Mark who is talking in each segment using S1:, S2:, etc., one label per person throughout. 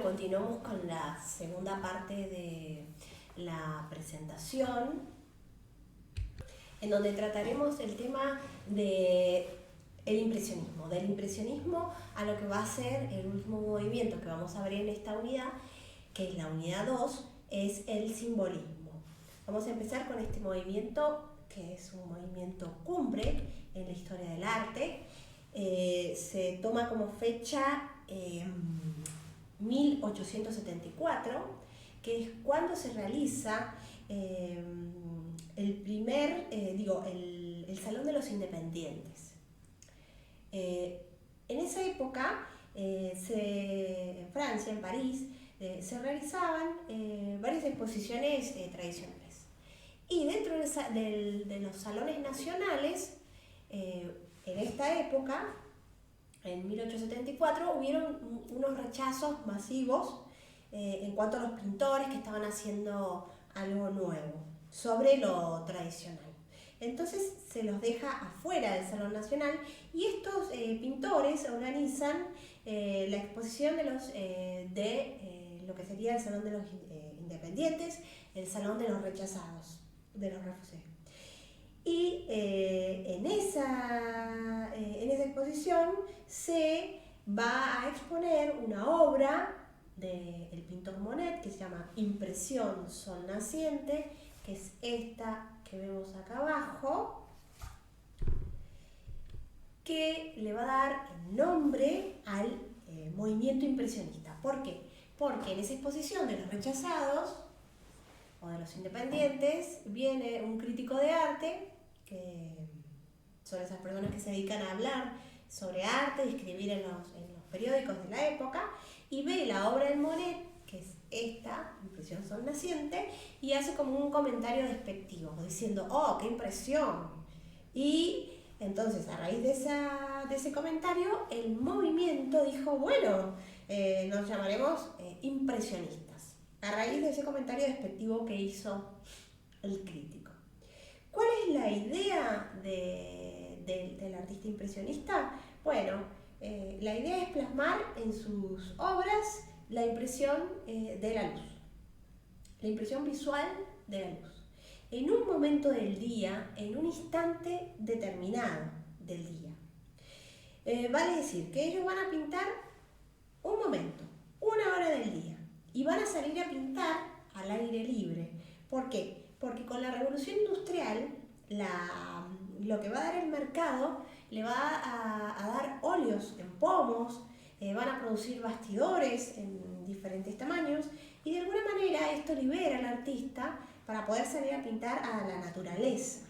S1: continuamos con la segunda parte de la presentación, en donde trataremos el tema del impresionismo a lo que va a ser el último movimiento que vamos a ver en esta unidad, que es la unidad 2, es el simbolismo. Vamos a empezar con este movimiento, que es un movimiento cumbre en la historia del arte. Se toma como fecha 1874, que es cuando se realiza el Salón de los Independientes. En esa época, en Francia, en París, se realizaban varias exposiciones tradicionales. Y dentro de los salones nacionales, en esta época, en 1874, hubieron unos rechazos masivos en cuanto a los pintores que estaban haciendo algo nuevo sobre lo tradicional. Entonces se los deja afuera del Salón Nacional y estos pintores organizan la exposición de lo que sería el Salón de los Independientes, el Salón de los Rechazados, de los Refusés. Y en esa exposición se va a exponer una obra del pintor Monet que se llama Impresión Sol Naciente, que es esta que vemos acá abajo, que le va a dar el nombre al movimiento impresionista. ¿Por qué? Porque en esa exposición de los rechazados o de los independientes viene un crítico de arte, que son esas personas que se dedican a hablar sobre arte y escribir en los periódicos de la época, y ve la obra de Monet, que es esta, Impresión Sol Naciente, y hace como un comentario despectivo, diciendo, ¡oh, qué impresión! Y entonces, a raíz de ese comentario, el movimiento dijo, bueno, nos llamaremos impresionistas, a raíz de ese comentario despectivo que hizo el crítico. ¿Cuál es la idea del artista impresionista? Bueno, la idea es plasmar en sus obras la impresión de la luz, la impresión visual de la luz, en un momento del día, en un instante determinado del día. Vale decir que ellos van a pintar un momento, una hora del día, y van a salir a pintar al aire libre. ¿Por qué? Porque con la revolución industrial, lo que va a dar el mercado le va a dar óleos en pomos, van a producir bastidores en diferentes tamaños, y de alguna manera esto libera al artista para poder salir a pintar a la naturaleza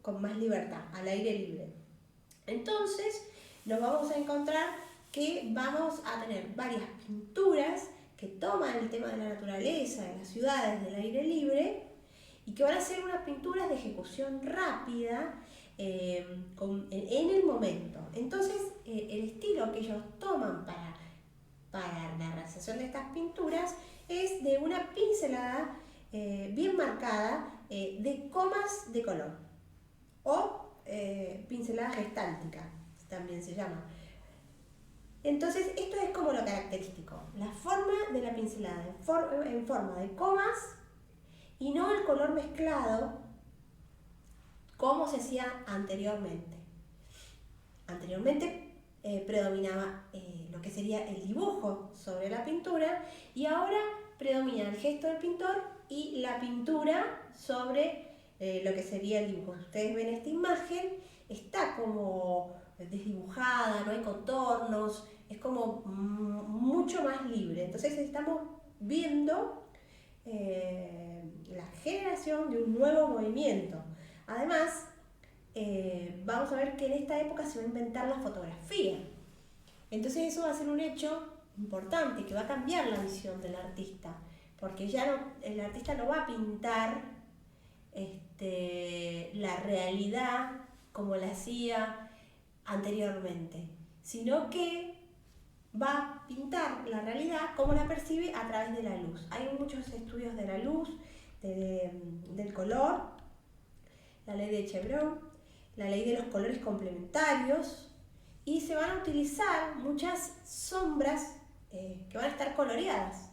S1: con más libertad, al aire libre. Entonces nos vamos a encontrar que vamos a tener varias pinturas que toman el tema de la naturaleza, de las ciudades, del aire libre, y que van a ser unas pinturas de ejecución rápida en el momento. Entonces, el estilo que ellos toman para la realización de estas pinturas es de una pincelada bien marcada de comas de color, o pincelada gestáltica, también se llama. Entonces, esto es como lo característico, la forma de la pincelada en forma de comas, y no el color mezclado como se hacía anteriormente. Anteriormente predominaba lo que sería el dibujo sobre la pintura, y ahora predomina el gesto del pintor y la pintura sobre lo que sería el dibujo. Ustedes ven esta imagen, está como desdibujada, no hay contornos, es como mucho más libre. Entonces estamos viendo la generación de un nuevo movimiento. Además, vamos a ver que en esta época se va a inventar la fotografía. Entonces eso va a ser un hecho importante que va a cambiar la visión del artista, porque ya el artista no va a pintar la realidad como la hacía anteriormente, sino que va a pintar la realidad como la percibe a través de la luz. Hay muchos estudios de la luz, del color, la ley de Chevreul, la ley de los colores complementarios, y se van a utilizar muchas sombras que van a estar coloreadas.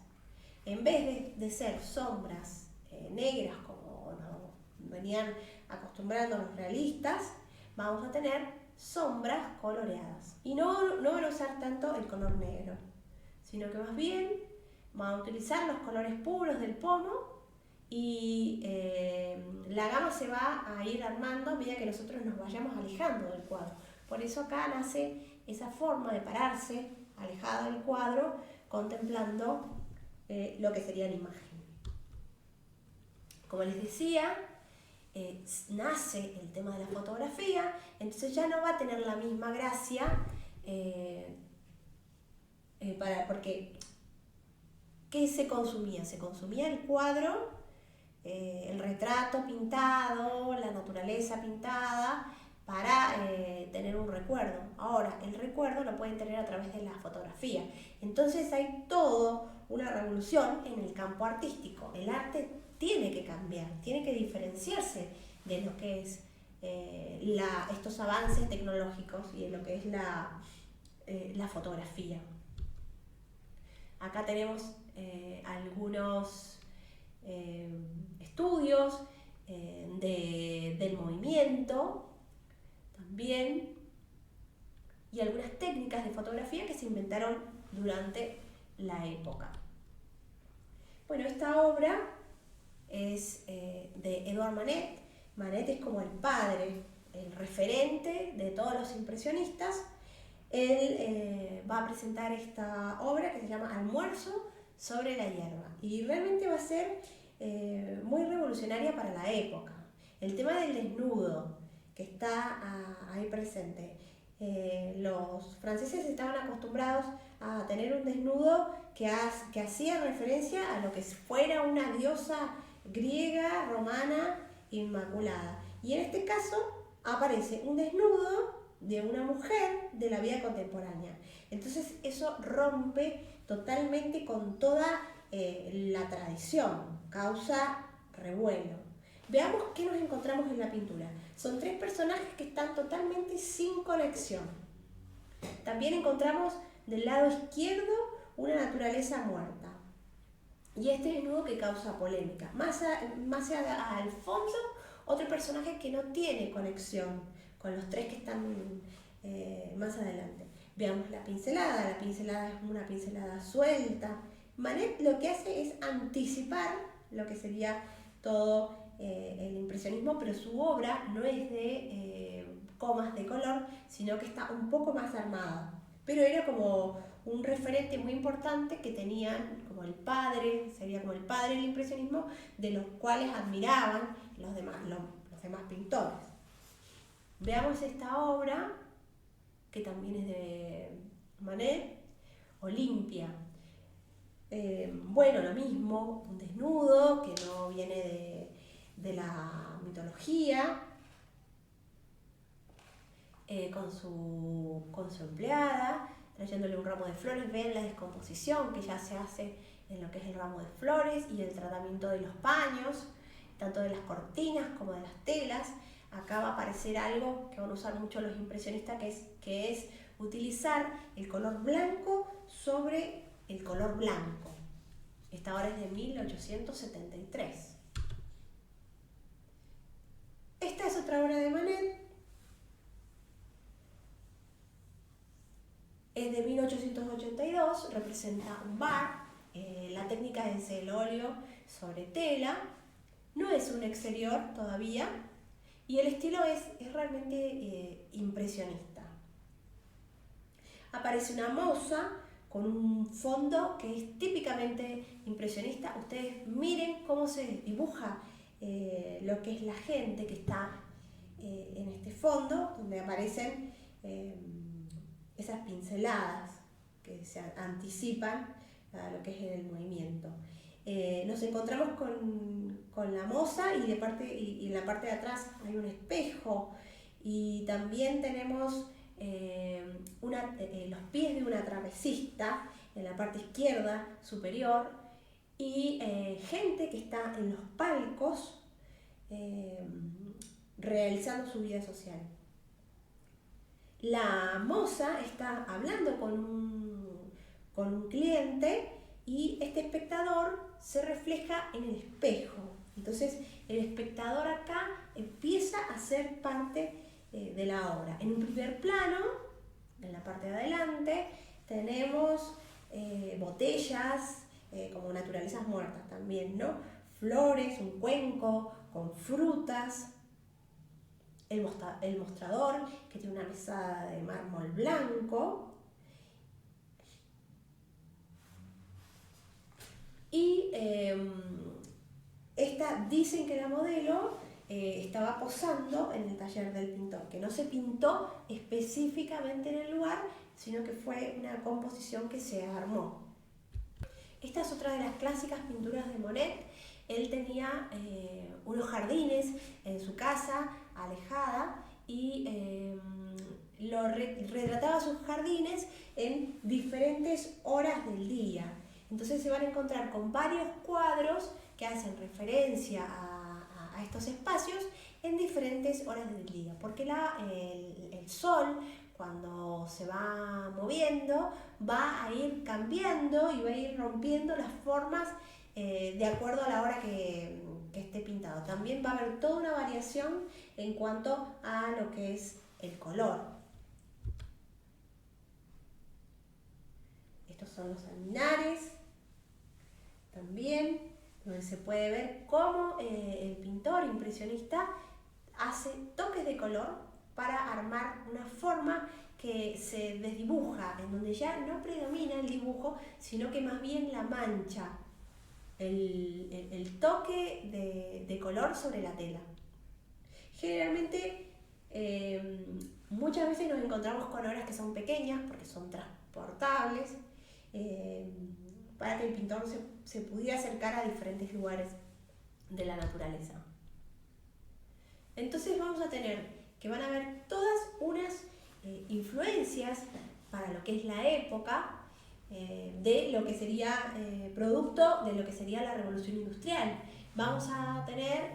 S1: En vez de ser sombras negras como nos venían acostumbrando los realistas, vamos a tener sombras coloreadas. Y no van a usar tanto el color negro, sino que más bien van a utilizar los colores puros del pomo y la gama se va a ir armando a medida que nosotros nos vayamos alejando del cuadro. Por eso acá nace esa forma de pararse alejada del cuadro, contemplando lo que sería la imagen. Como les decía, nace el tema de la fotografía, entonces ya no va a tener la misma gracia, porque ¿qué se consumía? Se consumía el cuadro, el retrato pintado, la naturaleza pintada, para tener un recuerdo. Ahora, el recuerdo lo pueden tener a través de la fotografía. Entonces hay toda una revolución en el campo artístico. El arte tiene que cambiar, tiene que diferenciarse de lo que es estos avances tecnológicos y de lo que es la fotografía. Acá tenemos algunos estudios del movimiento también, y algunas técnicas de fotografía que se inventaron durante la época. Bueno, esta obra es de Edouard Manet. Manet es como el padre, el referente de todos los impresionistas. Él va a presentar esta obra que se llama Almuerzo sobre la hierba, y realmente va a ser muy revolucionaria para la época. El tema del desnudo que está ahí presente. Los franceses estaban acostumbrados a tener un desnudo que hacía referencia a lo que fuera una diosa griega, romana, inmaculada. Y en este caso aparece un desnudo de una mujer de la vida contemporánea. Entonces eso rompe totalmente con toda la tradición, causa revuelo. Veamos qué nos encontramos en la pintura. Son tres personajes que están totalmente sin conexión. También encontramos del lado izquierdo una naturaleza muerta. Y este desnudo que causa polémica. Más al fondo, otro personaje que no tiene conexión con los tres que están más adelante. Veamos la pincelada. La pincelada es una pincelada suelta. Manet lo que hace es anticipar lo que sería todo el impresionismo, pero su obra no es de comas de color, sino que está un poco más armada. Pero era como un referente muy importante que tenían como el padre, sería como el padre del impresionismo, de los cuales admiraban los demás pintores. Veamos esta obra, que también es de Manet, Olimpia. Bueno, lo mismo, un desnudo que no viene de la mitología, con su empleada, trayéndole un ramo de flores. Ven la descomposición que ya se hace en lo que es el ramo de flores y el tratamiento de los paños, tanto de las cortinas como de las telas. Acá va a aparecer algo que van a usar mucho los impresionistas, que es utilizar el color blanco sobre el color blanco. Esta obra es de 1873. Esta es otra obra de Manet. Es de 1882, representa un bar. La técnica es el óleo sobre tela. No es un exterior todavía. Y el estilo es realmente impresionista. Aparece una moza con un fondo que es típicamente impresionista. Ustedes miren cómo se dibuja lo que es la gente que está en este fondo, donde aparecen esas pinceladas que se anticipan a lo que es el movimiento. Nos encontramos con la moza y en la parte de atrás hay un espejo, y también tenemos los pies de una trapecista en la parte izquierda superior, y gente que está en los palcos realizando su vida social. La moza está hablando con un cliente y este espectador se refleja en el espejo. Entonces el espectador acá empieza a ser parte de la obra. En un primer plano, en la parte de adelante, tenemos botellas, como naturalezas muertas también, ¿no? Flores, un cuenco con frutas, el mostrador que tiene una mesada de mármol blanco, y dicen que la modelo estaba posando en el taller del pintor, que no se pintó específicamente en el lugar, sino que fue una composición que se armó. Esta es otra de las clásicas pinturas de Monet. Él tenía unos jardines en su casa, alejada, y retrataba sus jardines en diferentes horas del día. Entonces se van a encontrar con varios cuadros que hacen referencia a estos espacios en diferentes horas del día, porque el sol, cuando se va moviendo, va a ir cambiando y va a ir rompiendo las formas de acuerdo a la hora que esté pintado. También va a haber toda una variación en cuanto a lo que es el color. Estos son los alminares, también, donde se puede ver cómo el pintor impresionista hace toques de color para armar una forma que se desdibuja, en donde ya no predomina el dibujo, sino que más bien la mancha, el toque de color sobre la tela. Generalmente, muchas veces nos encontramos con obras que son pequeñas porque son transportables, para que el pintor se pudiera acercar a diferentes lugares de la naturaleza. Entonces vamos a tener que van a haber todas unas influencias para lo que es la época, de lo que sería producto de lo que sería la revolución industrial. Vamos a tener,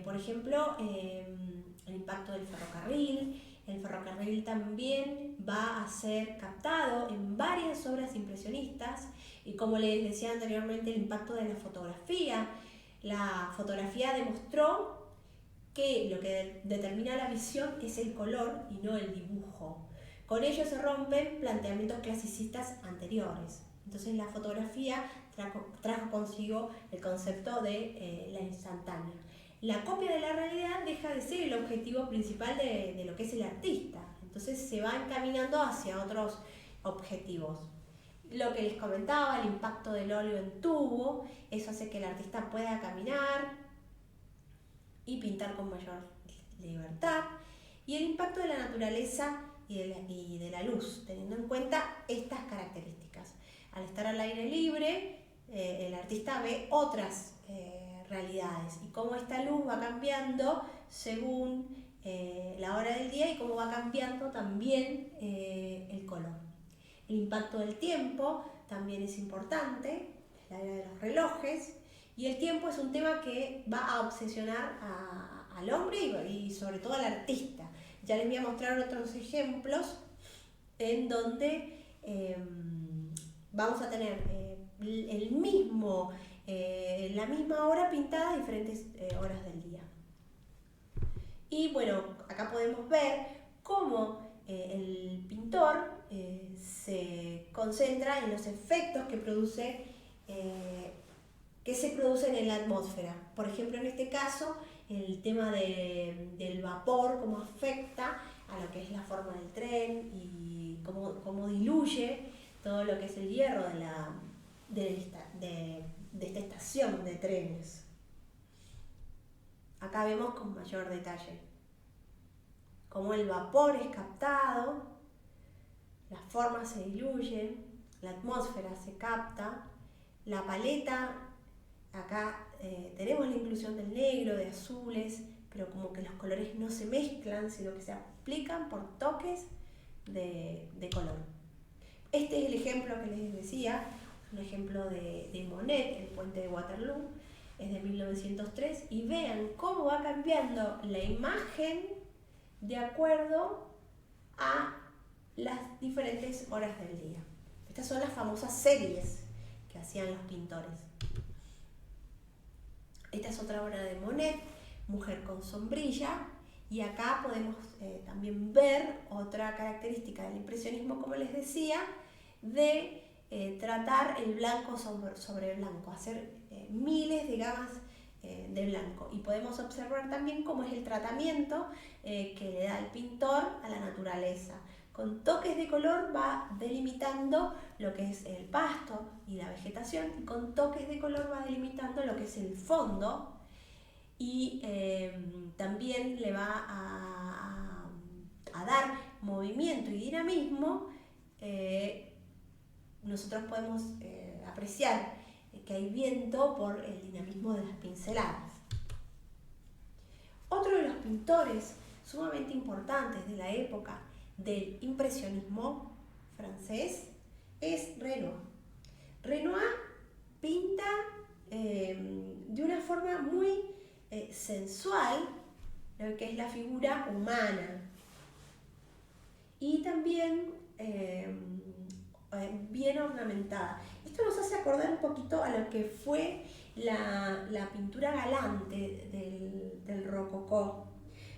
S1: por ejemplo, el impacto del ferrocarril. El ferrocarril también va a ser captado en varias obras impresionistas, y como les decía anteriormente, el impacto de la fotografía. La fotografía demostró que lo que determina la visión es el color y no el dibujo. Con ello se rompen planteamientos clasicistas anteriores. Entonces la fotografía trajo consigo el concepto de la instantánea. La copia de la realidad deja de ser el objetivo principal de lo que es el artista. Entonces se va encaminando hacia otros objetivos. Lo que les comentaba, el impacto del óleo en tubo, eso hace que el artista pueda caminar y pintar con mayor libertad. Y el impacto de la naturaleza y de la luz, teniendo en cuenta estas características. Al estar al aire libre, el artista ve otras realidades, y cómo esta luz va cambiando según la hora del día, y cómo va cambiando también el color. El impacto del tiempo también es importante, la era de los relojes, y el tiempo es un tema que va a obsesionar al hombre y sobre todo al artista. Ya les voy a mostrar otros ejemplos en donde vamos a tener la misma hora pintada a diferentes horas del día. Y bueno, acá podemos ver cómo el pintor se concentra en los efectos que se producen en la atmósfera. Por ejemplo, en este caso, el tema del vapor, cómo afecta a lo que es la forma del tren y cómo diluye todo lo que es el hierro de esta estación de trenes. Acá vemos con mayor detalle cómo el vapor es captado, las formas se diluyen, la atmósfera se capta, la paleta, acá tenemos la inclusión del negro, de azules, pero como que los colores no se mezclan, sino que se aplican por toques de color. Este es el ejemplo que les decía, un ejemplo de Monet, el puente de Waterloo, es de 1903, y vean cómo va cambiando la imagen de acuerdo a las diferentes horas del día. Estas son las famosas series que hacía hacían los pintores. Esta es otra obra de Monet, Mujer con sombrilla, y acá podemos también ver otra característica del impresionismo, como les decía, de tratar el blanco sobre blanco, hacer miles de gamas de blanco. Y podemos observar también cómo es el tratamiento que le da el pintor a la naturaleza. Con toques de color va delimitando lo que es el pasto y la vegetación, y con toques de color va delimitando lo que es el fondo, y también le va a dar movimiento y dinamismo. Nosotros podemos apreciar que hay viento por el dinamismo de las pinceladas. Otro de los pintores sumamente importantes de la época del impresionismo francés es Renoir. Renoir pinta de una forma muy sensual lo que es la figura humana, y también bien ornamentada. Esto nos hace acordar un poquito a lo que fue la pintura galante del rococó.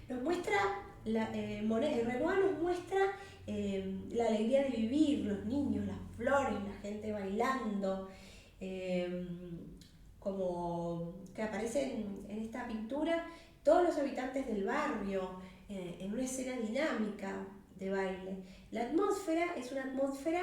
S1: Nos muestra, Renoir nos muestra la alegría de vivir, los niños, las flores, la gente bailando, como que aparecen en esta pintura todos los habitantes del barrio en una escena dinámica de baile. La atmósfera es una atmósfera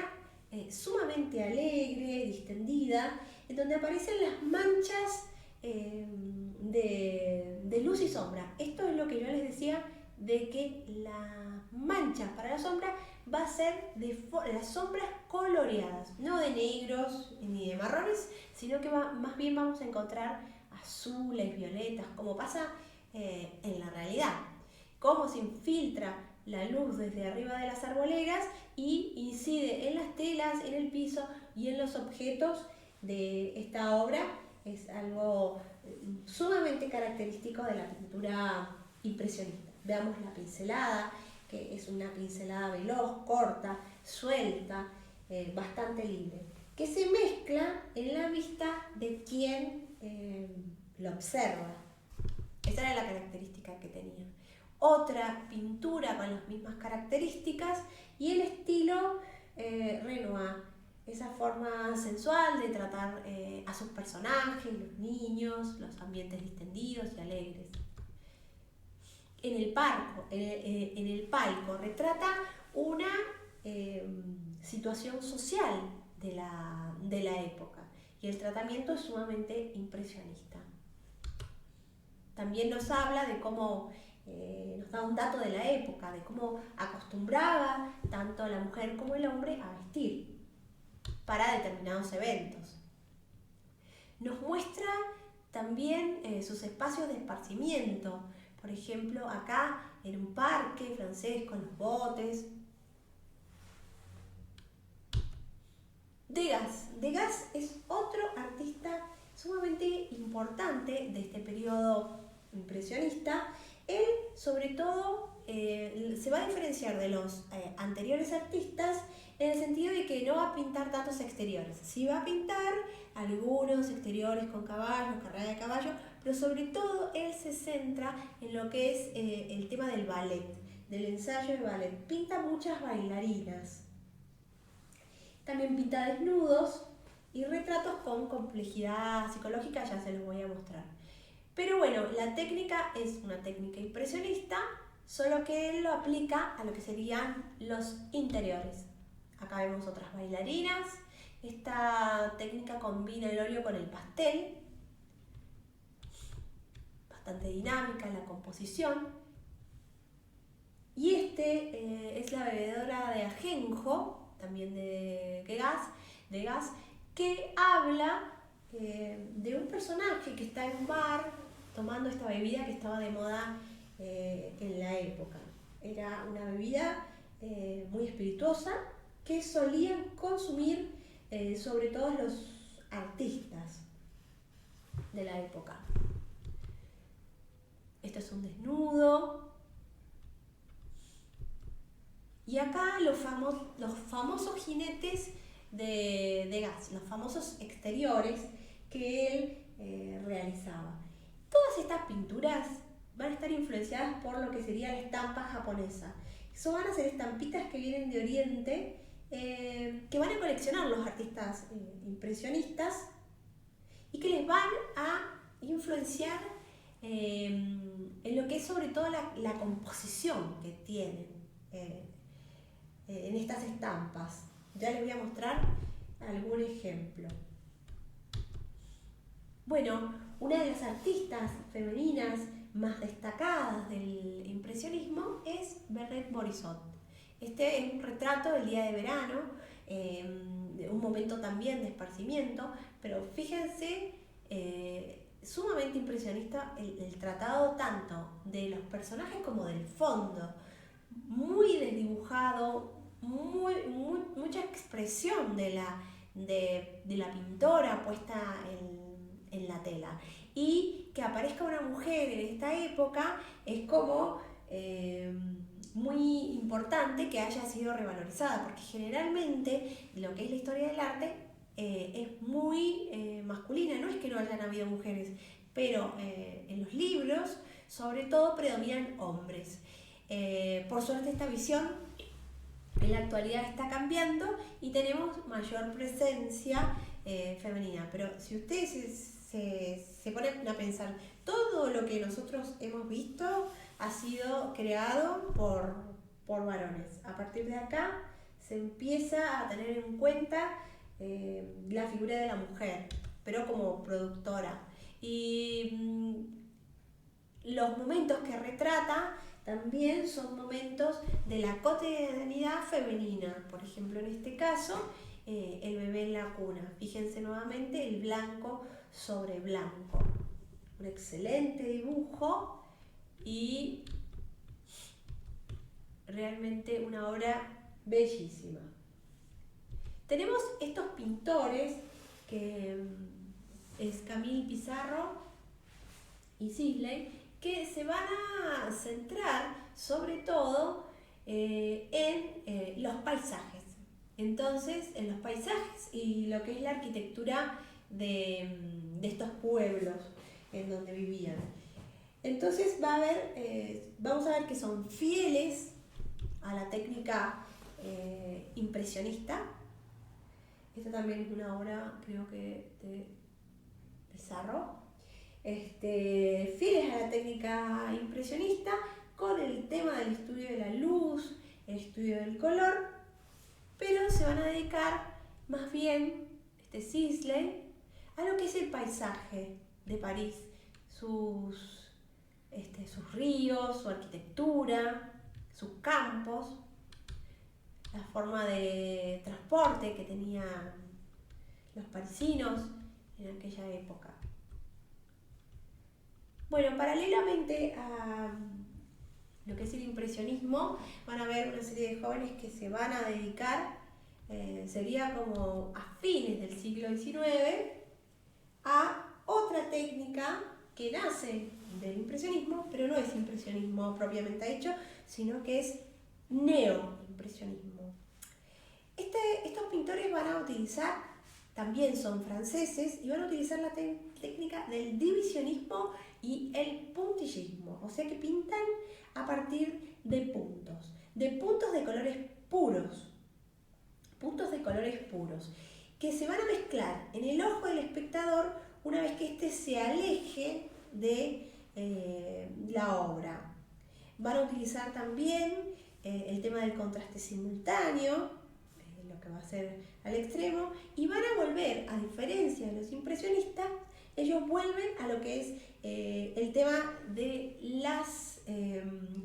S1: sumamente alegre, distendida, en donde aparecen las manchas de luz y sombra. Esto es lo que yo les decía, de que las manchas para la sombra va a ser las sombras coloreadas, no de negros ni de marrones, sino que más bien vamos a encontrar azules, violetas, como pasa en la realidad. Cómo se infiltra la luz desde arriba de las arboledas y incide en las telas, en el piso y en los objetos de esta obra. Es algo sumamente característico de la pintura impresionista. Veamos la pincelada, que es una pincelada veloz, corta, suelta, bastante libre, que se mezcla en la vista de quien lo observa. Esa era la característica que tenía. Otra pintura con las mismas características y el estilo Renoir, esa forma sensual de tratar a sus personajes, los niños, los ambientes distendidos y alegres. En el palco retrata una situación social de la época, y el tratamiento es sumamente impresionista. También nos habla de cómo, nos da un dato de la época, de cómo acostumbraba tanto la mujer como el hombre a vestir para determinados eventos. Nos muestra también sus espacios de esparcimiento. Por ejemplo, acá en un parque francés con los botes. Degas es otro artista sumamente importante de este periodo impresionista. Él, sobre todo, se va a diferenciar de los anteriores artistas en el sentido de que no va a pintar tantos exteriores. Sí va a pintar algunos exteriores con caballos, carrera de caballo, pero sobre todo él se centra en lo que es el tema del ballet, del ensayo de ballet. Pinta muchas bailarinas. También pinta desnudos y retratos con complejidad psicológica, ya se los voy a mostrar. Pero bueno, la técnica es una técnica impresionista, solo que él lo aplica a lo que serían los interiores. Acá vemos otras bailarinas. Esta técnica combina el óleo con el pastel, bastante dinámica en la composición. Y es la bebedora de ajenjo, también de gas, que habla de un personaje que está en un bar tomando esta bebida que estaba de moda en la época. Era una bebida muy espirituosa que solían consumir sobre todo los artistas de la época. Esto es un desnudo. Y acá los famosos jinetes de gas, los famosos exteriores que él realizaba. Todas estas pinturas van a estar influenciadas por lo que sería la estampa japonesa. Eso van a ser estampitas que vienen de Oriente, que van a coleccionar los artistas impresionistas y que les van a influenciar en lo que es sobre todo la composición que tienen en estas estampas. Ya les voy a mostrar algún ejemplo. Bueno, una de las artistas femeninas más destacadas del impresionismo es Bernette Morisot. Este es un retrato del día de verano, un momento también de esparcimiento, pero fíjense, sumamente impresionista el tratado tanto de los personajes como del fondo, muy desdibujado, mucha expresión de la pintora puesta en la tela. Y que aparezca una mujer en esta época es como muy importante que haya sido revalorizada, porque generalmente lo que es la historia del arte es muy masculina. No es que no hayan habido mujeres, pero en los libros sobre todo predominan hombres. Por suerte esta visión en la actualidad está cambiando y tenemos mayor presencia femenina, pero si ustedes se ponen a pensar, todo lo que nosotros hemos visto ha sido creado por varones. A partir de acá se empieza a tener en cuenta la figura de la mujer, pero como productora. Y los momentos que retrata también son momentos de la cotidianidad femenina. Por ejemplo, en este caso, el bebé en la cuna. Fíjense nuevamente el blanco sobre blanco. Un excelente dibujo y realmente una obra bellísima. Tenemos estos pintores que es Camille Pissarro y Sisley, que se van a centrar sobre todo en los paisajes. Entonces, en los paisajes y lo que es la arquitectura de estos pueblos en donde vivían. Entonces vamos a ver que son fieles a la técnica impresionista. Esta también es una obra, creo que de Pissarro. Fieles a la técnica impresionista con el tema del estudio de la luz, el estudio del color, pero se van a dedicar más bien, Sisley, a lo que es el paisaje de París, sus ríos, su arquitectura, sus campos, la forma de transporte que tenían los parisinos en aquella época. Bueno, paralelamente a lo que es el impresionismo, van a ver una serie de jóvenes que se van a dedicar, sería como a fines del siglo XIX, a otra técnica que nace del impresionismo, pero no es impresionismo propiamente dicho, sino que es neoimpresionismo. Estos pintores van a utilizar, también son franceses, y van a utilizar la técnica del divisionismo y el puntillismo, o sea que pintan a partir de puntos de colores puros, que se van a mezclar en el ojo del espectador una vez que éste se aleje de la obra. Van a utilizar también el tema del contraste simultáneo, lo que va a ser al extremo, y van a volver, a diferencia de los impresionistas, ellos vuelven a lo que es el tema de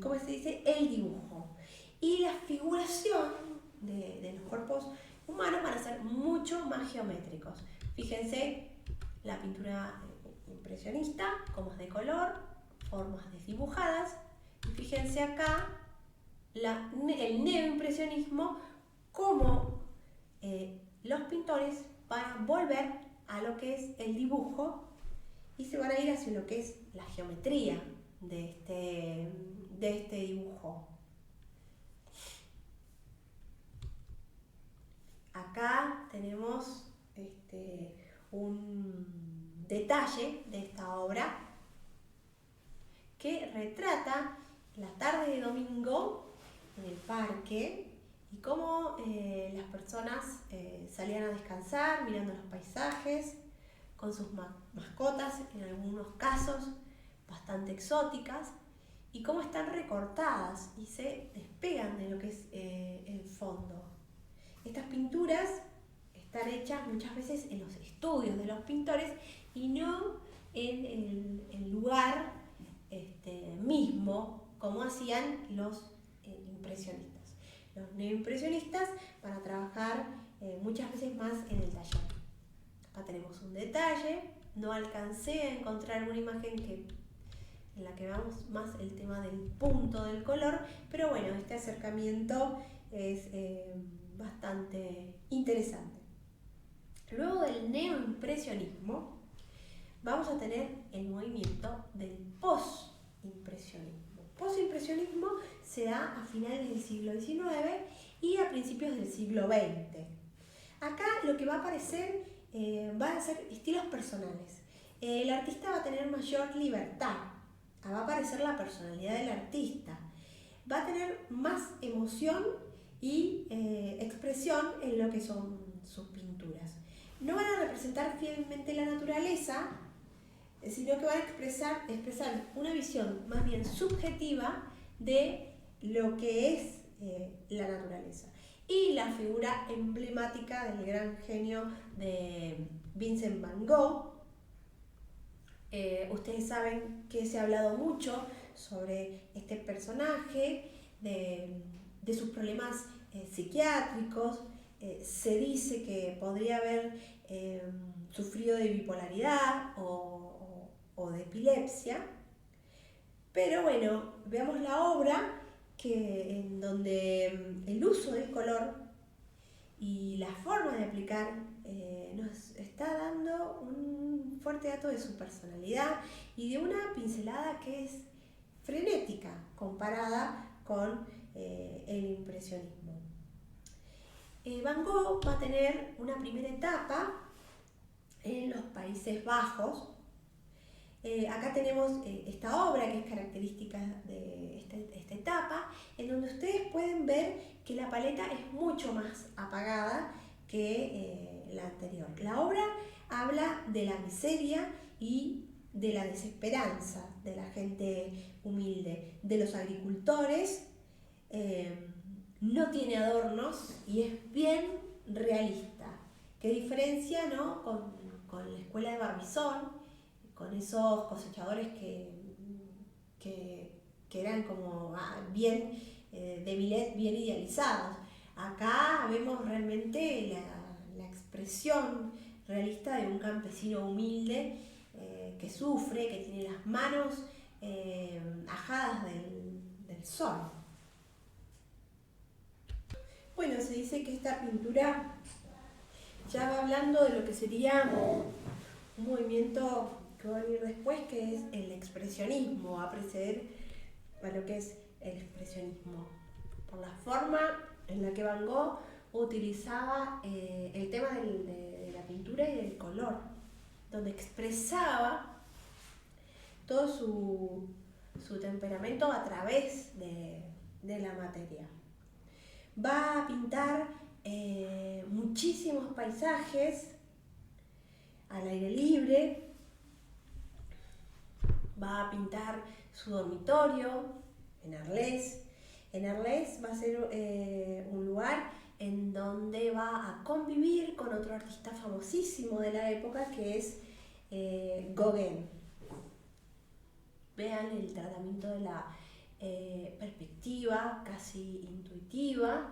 S1: ¿cómo se dice? El dibujo. Y la figuración de los cuerpos humanos van a ser mucho más geométricos. Fíjense la pintura impresionista, como es de color, formas desdibujadas. Y fíjense acá el neoimpresionismo, como los pintores van a volver a lo que es el dibujo y se van a ir hacia lo que es la geometría de este dibujo. Acá tenemos un detalle de esta obra que retrata la tarde de domingo en el parque y cómo las personas salían a descansar mirando los paisajes con sus mascotas, en algunos casos bastante exóticas, y cómo están recortadas y se despegan de lo que es el fondo. Estas pinturas están hechas muchas veces en los estudios de los pintores y no en el lugar mismo, como hacían los impresionistas. Los neoimpresionistas van a trabajar muchas veces más en el taller. Acá tenemos un detalle, no alcancé a encontrar una imagen en la que veamos más el tema del punto del color, pero bueno, este acercamiento es bastante interesante. Luego del neoimpresionismo vamos a tener el movimiento del postimpresionismo. Postimpresionismo se da a finales del siglo XIX y a principios del siglo XX. Acá lo que va a aparecer van a ser estilos personales. El artista va a tener mayor libertad, va a aparecer la personalidad del artista, va a tener más emoción y expresión en lo que son sus pinturas. No van a representar fielmente la naturaleza, sino que van a expresar una visión más bien subjetiva de lo que es la naturaleza. Y la figura emblemática del gran genio de Vincent Van Gogh. Ustedes saben que se ha hablado mucho sobre este personaje, de sus problemas psiquiátricos. Se dice que podría haber sufrido de bipolaridad o de epilepsia. Pero bueno, veamos la obra en donde el uso del color y la forma de aplicar nos está dando un fuerte dato de su personalidad y de una pincelada que es frenética comparada con el impresionismo. Van Gogh va a tener una primera etapa en los Países Bajos. Acá tenemos esta obra que es característica de esta etapa, en donde ustedes pueden ver que la paleta es mucho más apagada que la anterior. La obra habla de la miseria y de la desesperanza de la gente humilde, de los agricultores. No tiene adornos y es bien realista, que diferencia, ¿no?, con la escuela de Barbizon, con esos cosechadores que eran como bien de Millet, bien idealizados. Acá vemos realmente la expresión realista de un campesino humilde que sufre, que tiene las manos ajadas del sol. Bueno, se dice que esta pintura ya va hablando de lo que sería un movimiento que va a venir después, que es el expresionismo, va a preceder a lo que es el expresionismo, por la forma en la que Van Gogh utilizaba el tema de la pintura y del color, donde expresaba todo su temperamento a través de la materia. Va a pintar muchísimos paisajes al aire libre. Va a pintar su dormitorio en Arles. En Arles va a ser un lugar en donde va a convivir con otro artista famosísimo de la época, que es Gauguin. Vean el tratamiento de la perspectiva casi intuitiva,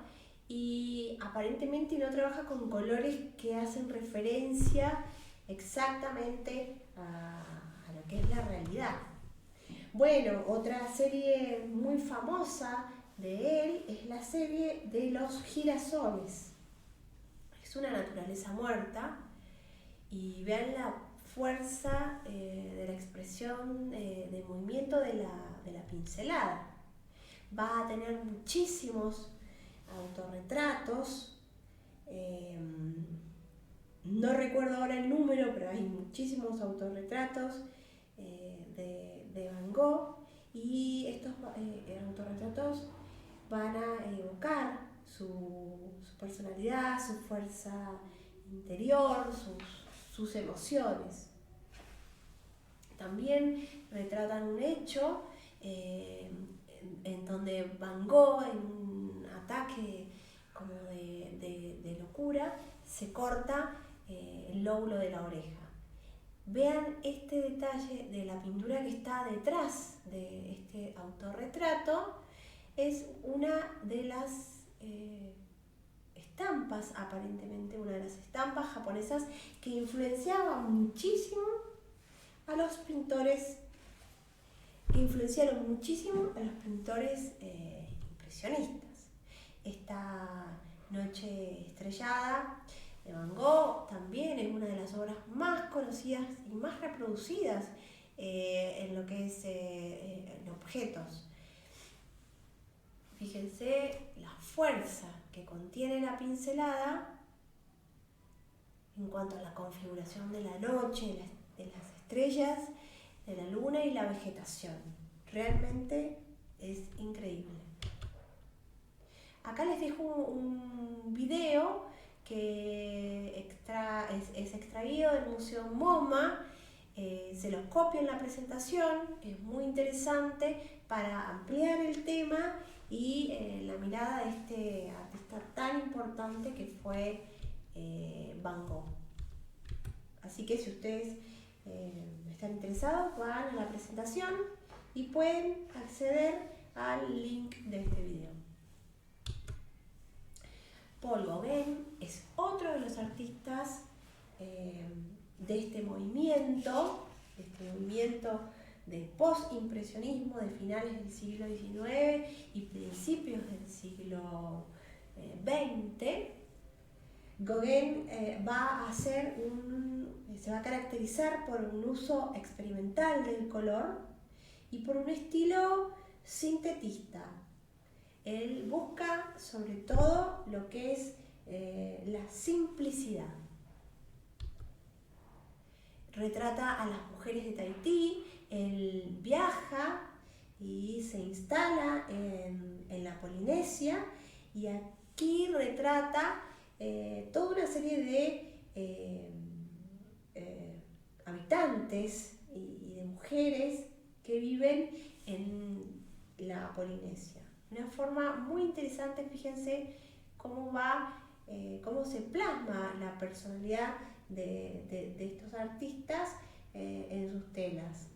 S1: y aparentemente no trabaja con colores que hacen referencia exactamente a lo que es la realidad. Bueno, otra serie muy famosa de él es la serie de los girasoles. Es una naturaleza muerta, y vean la fuerza de la expresión de movimiento de la pincelada. Va a tener muchísimos autorretratos, No recuerdo ahora el número, pero hay muchísimos autorretratos de Van Gogh, y estos autorretratos van a evocar su personalidad, su fuerza interior, sus emociones. También retratan un hecho en donde Van Gogh, en un ataque como de locura, se corta el lóbulo de la oreja. Vean este detalle de la pintura que está detrás de este autorretrato. Es una de las estampas, aparentemente una de las estampas japonesas que influenciaba muchísimo a los pintores, impresionistas. Esta Noche Estrellada de Van Gogh también es una de las obras más conocidas y más reproducidas en lo que es en objetos. Fíjense la fuerza que contiene la pincelada en cuanto a la configuración de la noche, de las estrellas, de la luna y la vegetación. Realmente es increíble. Acá les dejo un video que es extraído del Museo MoMA. Se los copio en la presentación, es muy interesante para ampliar el tema y la mirada de este artista tan importante que fue Van Gogh. Así que si ustedes están interesados, van a la presentación y pueden acceder al link de este video. Paul Gauguin es otro de los artistas de este movimiento de postimpresionismo de finales del siglo XIX y principios del siglo XX. Gauguin se va a caracterizar por un uso experimental del color y por un estilo sintetista. Él busca sobre todo lo que es la simplicidad. Retrata a las mujeres de Tahití. Él viaja y se instala en la Polinesia, y aquí retrata toda una serie de habitantes y de mujeres que viven en la Polinesia. Una forma muy interesante, fíjense cómo se plasma la personalidad de estos artistas en sus telas.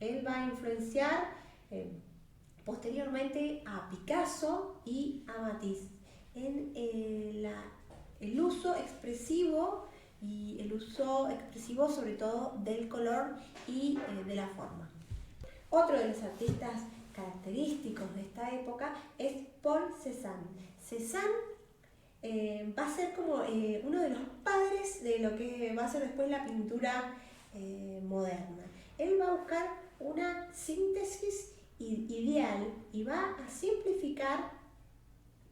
S1: Él va a influenciar posteriormente a Picasso y a Matisse en el uso expresivo, y el uso expresivo sobre todo del color y de la forma. Otro de los artistas característicos de esta época es Paul Cézanne. Cézanne va a ser como uno de los padres de lo que va a ser después la pintura moderna. Él va a buscar una síntesis ideal y va a simplificar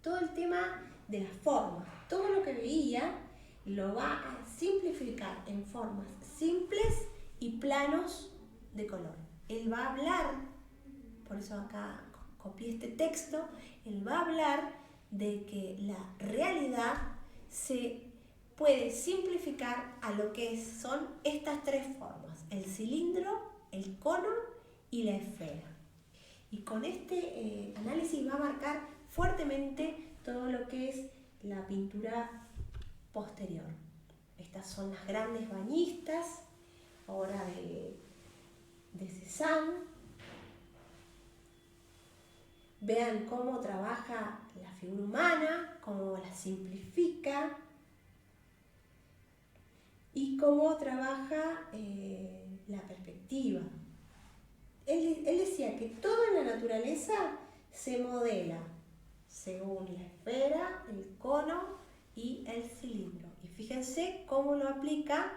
S1: todo el tema de las formas. Todo lo que veía lo va a simplificar en formas simples y planos de color. Él va a hablar, por eso acá copié este texto, él va a hablar de que la realidad se puede simplificar a lo que son estas tres formas: el cilindro, el cono y la esfera. Y con este análisis va a marcar fuertemente todo lo que es la pintura posterior. Estas son las grandes bañistas, obra de Cézanne. Vean cómo trabaja la figura humana, cómo la simplifica y cómo trabaja la perspectiva. Él decía que todo en la naturaleza se modela según la esfera, el cono y el cilindro. Y fíjense cómo lo aplica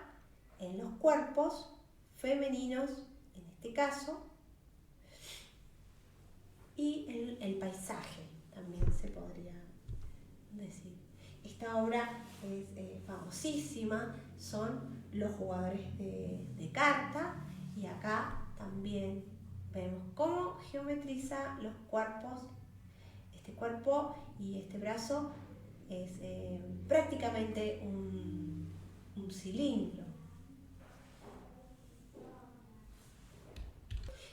S1: en los cuerpos femeninos, en este caso, y el paisaje, también se podría decir. esta obra es famosísima, son los jugadores de carta, y acá también vemos cómo geometriza los cuerpos. Este cuerpo y este brazo es prácticamente un cilindro.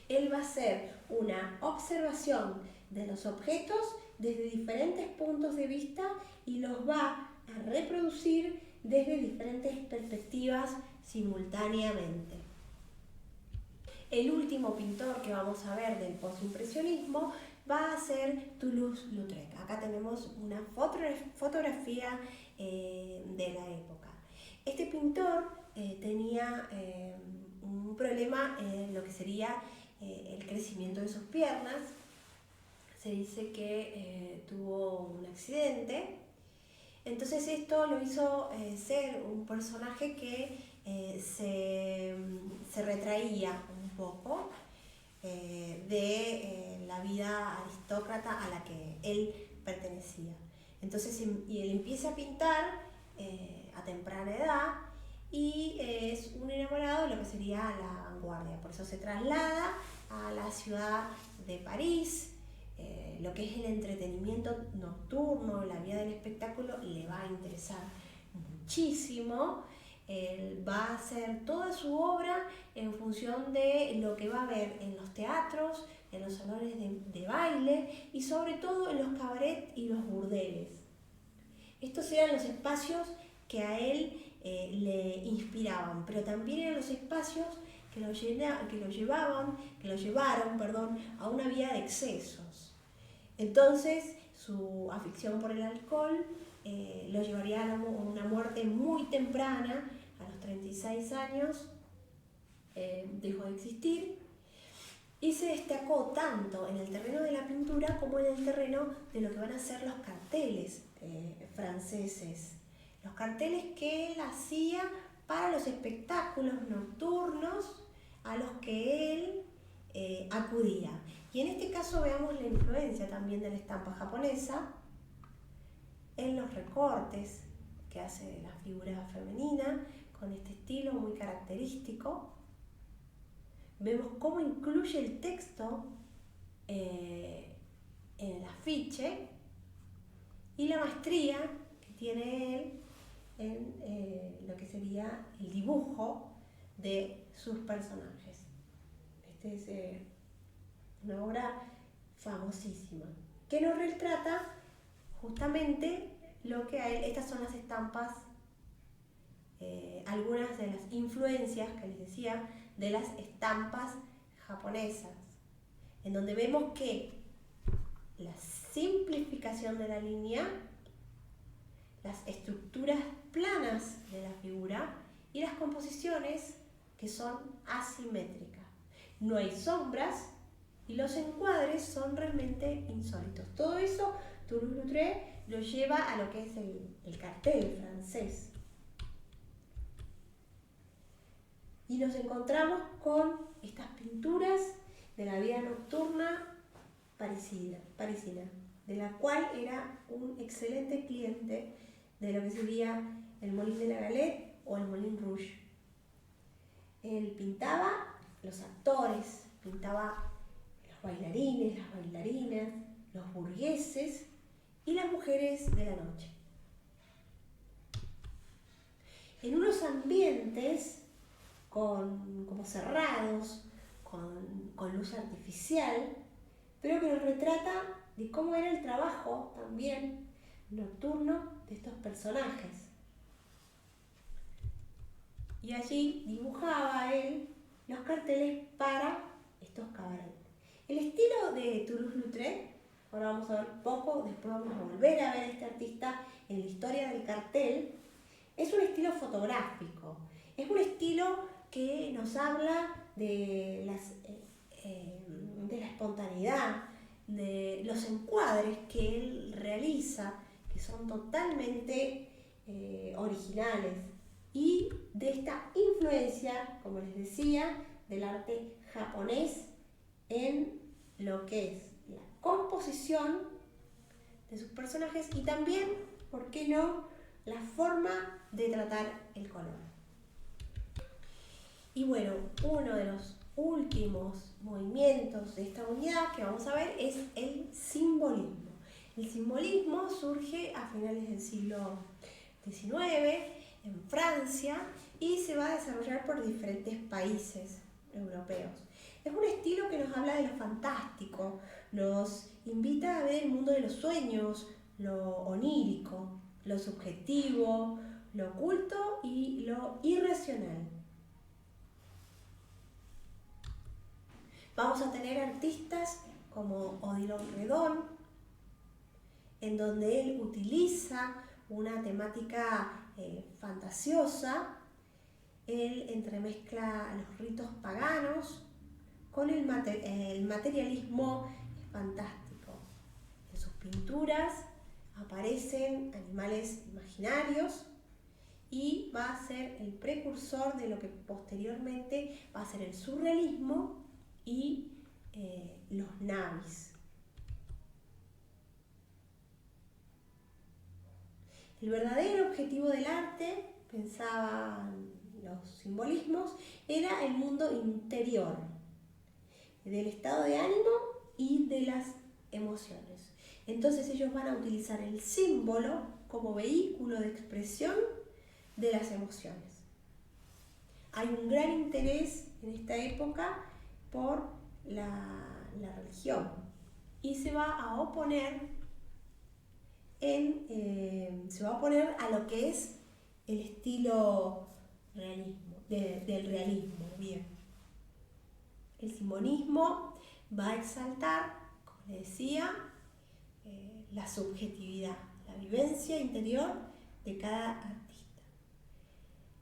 S1: Él va a hacer una observación de los objetos desde diferentes puntos de vista y los va a reproducir desde diferentes perspectivas simultáneamente. El último pintor que vamos a ver del postimpresionismo va a ser Toulouse-Lautrec. Acá tenemos una fotografía de la época. Este pintor tenía un problema en lo que sería el crecimiento de sus piernas. Se dice que tuvo un accidente. Entonces esto lo hizo ser un personaje que se retraía un poco de la vida aristócrata a la que él pertenecía. Entonces y él empieza a pintar a temprana edad y es un enamorado de lo que sería la vanguardia. Por eso se traslada a la ciudad de París. Lo que es el entretenimiento nocturno, la vida del espectáculo, le va a interesar muchísimo. Él va a hacer toda su obra en función de lo que va a ver en los teatros, en los salones de baile y sobre todo en los cabarets y los burdeles. Estos eran los espacios que a él le inspiraban, pero también eran los espacios que lo llevaron a una vida de excesos. Entonces, su afición por el alcohol lo llevaría a una muerte muy temprana. A los 36 años dejó de existir y se destacó tanto en el terreno de la pintura como en el terreno de lo que van a ser los carteles franceses. Los carteles que él hacía para los espectáculos nocturnos a los que él acudía. Y en este caso veamos la influencia también de la estampa japonesa en los recortes que hace la figura femenina con este estilo muy característico. Vemos cómo incluye el texto en el afiche y la maestría que tiene él en lo que sería el dibujo de sus personajes. Este es una obra famosísima que nos retrata justamente lo que a él, estas son las estampas, algunas de las influencias que les decía de las estampas japonesas, en donde vemos que la simplificación de la línea, las estructuras planas de la figura y las composiciones que son asimétricas. No hay sombras y los encuadres son realmente insólitos. Todo eso Toulouse-Lautrec lo lleva a lo que es el cartel francés. Y nos encontramos con estas pinturas de la vida nocturna parisina, de la cual era un excelente cliente de lo que sería el Moulin de la Galette o el Moulin Rouge. Él pintaba los actores, pintaba los bailarines, las bailarinas, los burgueses y las mujeres de la noche. En unos ambientes como cerrados, con luz artificial, pero que nos retrata de cómo era el trabajo también nocturno de estos personajes. Y allí dibujaba él los carteles para estos cabarets. El estilo de Toulouse-Lautrec, ahora vamos a ver poco, después vamos a volver a ver a este artista en la historia del cartel, es un estilo fotográfico, es un estilo que nos habla de la espontaneidad, de los encuadres que él realiza, que son totalmente originales, y de esta influencia, como les decía, del arte japonés en lo que es la composición de sus personajes y también, ¿por qué no?, la forma de tratar el color. Y bueno, uno de los últimos movimientos de esta unidad que vamos a ver es el simbolismo. El simbolismo surge a finales del siglo XIX en Francia y se va a desarrollar por diferentes países europeos. Es un estilo que nos habla de lo fantástico, nos invita a ver el mundo de los sueños, lo onírico, lo subjetivo, lo oculto y lo irracional. Vamos a tener artistas como Odilon Redon, en donde él utiliza una temática fantasiosa. Él entremezcla los ritos paganos con el materialismo fantástico. En sus pinturas aparecen animales imaginarios y va a ser el precursor de lo que posteriormente va a ser el surrealismo y los navis. El verdadero objetivo del arte, pensaban los simbolismos, era el mundo interior, del estado de ánimo y de las emociones. Entonces ellos van a utilizar el símbolo como vehículo de expresión de las emociones. Hay un gran interés en esta época por la religión y se va a oponer a lo que es el estilo del realismo. Bien. El simbolismo va a exaltar, como les decía, la subjetividad, la vivencia interior de cada artista.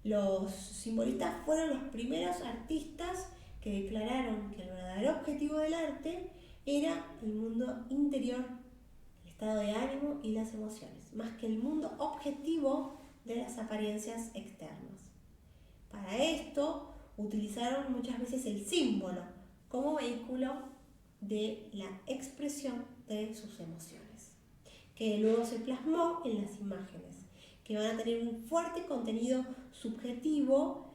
S1: Los simbolistas fueron los primeros artistas que declararon que el verdadero objetivo del arte era el mundo interior, el estado de ánimo y las emociones, más que el mundo objetivo de las apariencias externas. Para esto utilizaron muchas veces el símbolo como vehículo de la expresión de sus emociones, que luego se plasmó en las imágenes, que van a tener un fuerte contenido subjetivo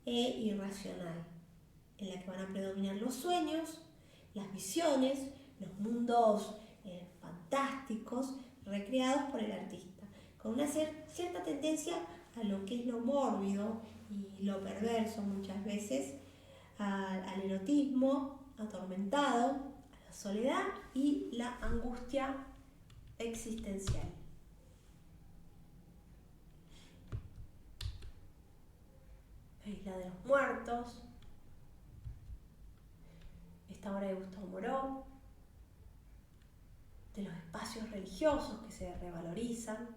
S1: e irracional, en la que van a predominar los sueños, las visiones, los mundos fantásticos recreados por el artista, con una cierta tendencia a lo que es lo mórbido y lo perverso muchas veces, al erotismo atormentado, a la soledad y la angustia existencial. La isla de los muertos, esta obra de Gustave Moreau, de los espacios religiosos que se revalorizan,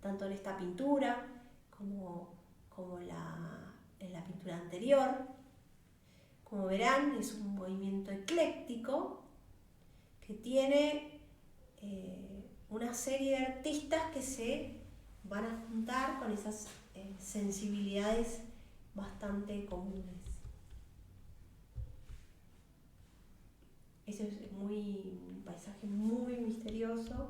S1: tanto en esta pintura como en la pintura anterior. Como verán, es un movimiento ecléctico que tiene una serie de artistas que se van a juntar con esas sensibilidades bastante comunes. Eso es un paisaje muy misterioso.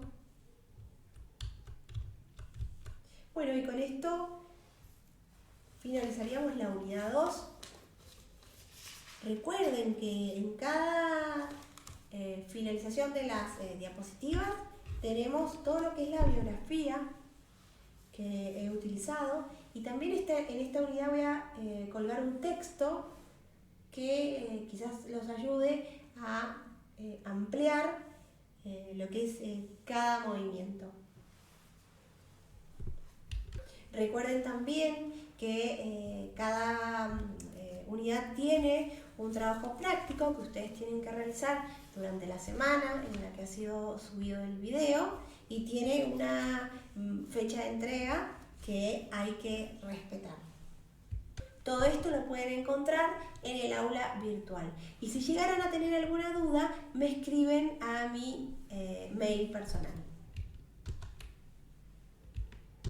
S1: Bueno, y con esto finalizaríamos la unidad 2. Recuerden que en cada finalización de las diapositivas tenemos todo lo que es la biografía que he utilizado, y también en esta unidad voy a colgar un texto que quizás los ayude a ampliar lo que es cada movimiento. Recuerden también que cada unidad tiene un trabajo práctico que ustedes tienen que realizar durante la semana en la que ha sido subido el video, y tiene una fecha de entrega que hay que respetar. Todo esto lo pueden encontrar en el aula virtual. Y si llegaran a tener alguna duda, me escriben a mi mail personal.